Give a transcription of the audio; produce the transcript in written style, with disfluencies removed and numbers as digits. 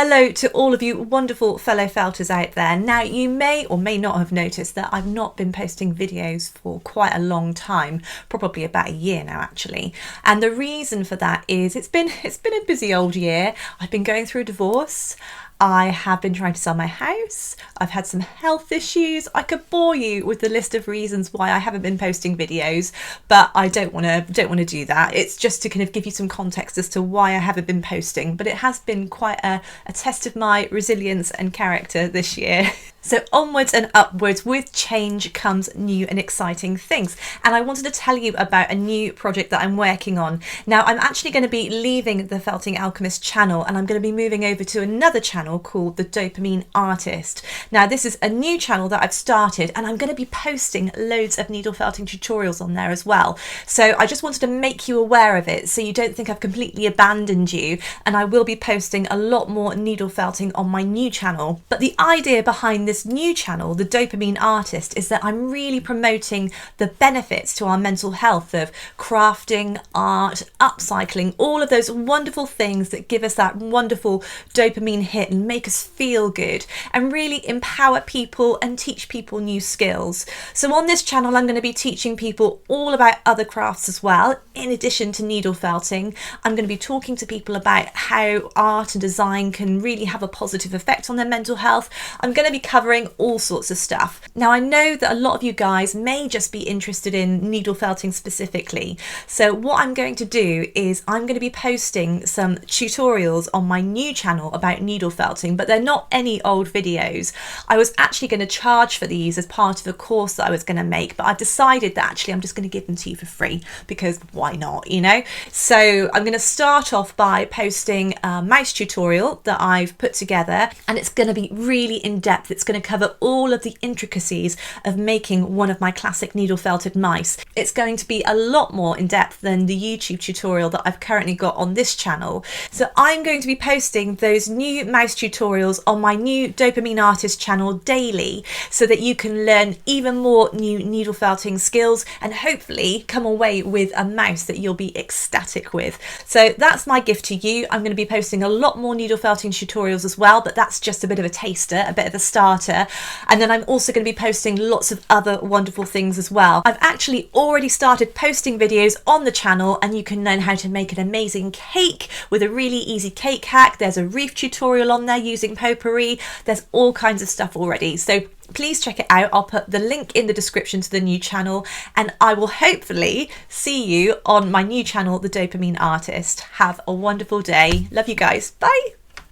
Hello to all of you wonderful fellow felters out there. Now, you may or may not have noticed that I've not been posting videos for quite a long time, probably about a year now actually. And the reason for that is it's been a busy old year. I've been going through a divorce. I have been trying to sell my house. I've had some health issues. I could bore you with the list of reasons why I haven't been posting videos, but I don't want to do that. It's just to kind of give you some context as to why I haven't been posting, but it has been quite a test of my resilience and character this year. So onwards and upwards, with change comes new and exciting things. And I wanted to tell you about a new project that I'm working on. Now, I'm actually going to be leaving the Felting Alchemist channel and I'm going to be moving over to another channel called the Dopamine Artist. Now, this is a new channel that I've started and I'm going to be posting loads of needle felting tutorials on there as well. So I just wanted to make you aware of it so you don't think I've completely abandoned you, and I will be posting a lot more needle felting on my new channel. But the idea behind this new channel, the Dopamine Artist, is that I'm really promoting the benefits to our mental health of crafting, art, upcycling, all of those wonderful things that give us that wonderful dopamine hit and make us feel good and really empower people and teach people new skills. So on this channel, I'm going to be teaching people all about other crafts as well. In addition to needle felting, I'm going to be talking to people about how art and design can really have a positive effect on their mental health. I'm going to be covering all sorts of stuff. Now, I know that a lot of you guys may just be interested in needle felting specifically. So what I'm going to do is I'm going to be posting some tutorials on my new channel about needle felting, but they're not any old videos. I was actually going to charge for these as part of a course that I was going to make, but I've decided that actually I'm just going to give them to you for free because why not, you know? So I'm going to start off by posting a mouse tutorial that I've put together, and it's going to be really in depth. It's going to cover all of the intricacies of making one of my classic needle felted mice. It's going to be a lot more in depth than the YouTube tutorial that I've currently got on this channel. So I'm going to be posting those new mouse tutorials on my new Dopamine Artist channel daily so that you can learn even more new needle felting skills and hopefully come away with a mouse that you'll be ecstatic with. So that's my gift to you. I'm going to be posting a lot more needle felting tutorials as well, but that's just a bit of a taster, a bit of a starter. And then I'm also going to be posting lots of other wonderful things as well. I've actually already started posting videos on the channel, and you can learn how to make an amazing cake with a really easy cake hack. There's a reef tutorial on there using potpourri. There's all kinds of stuff already. So please check it out. I'll put the link in the description to the new channel, and I will hopefully see you on my new channel, The Dopamine Artist. Have a wonderful day. Love you guys. Bye.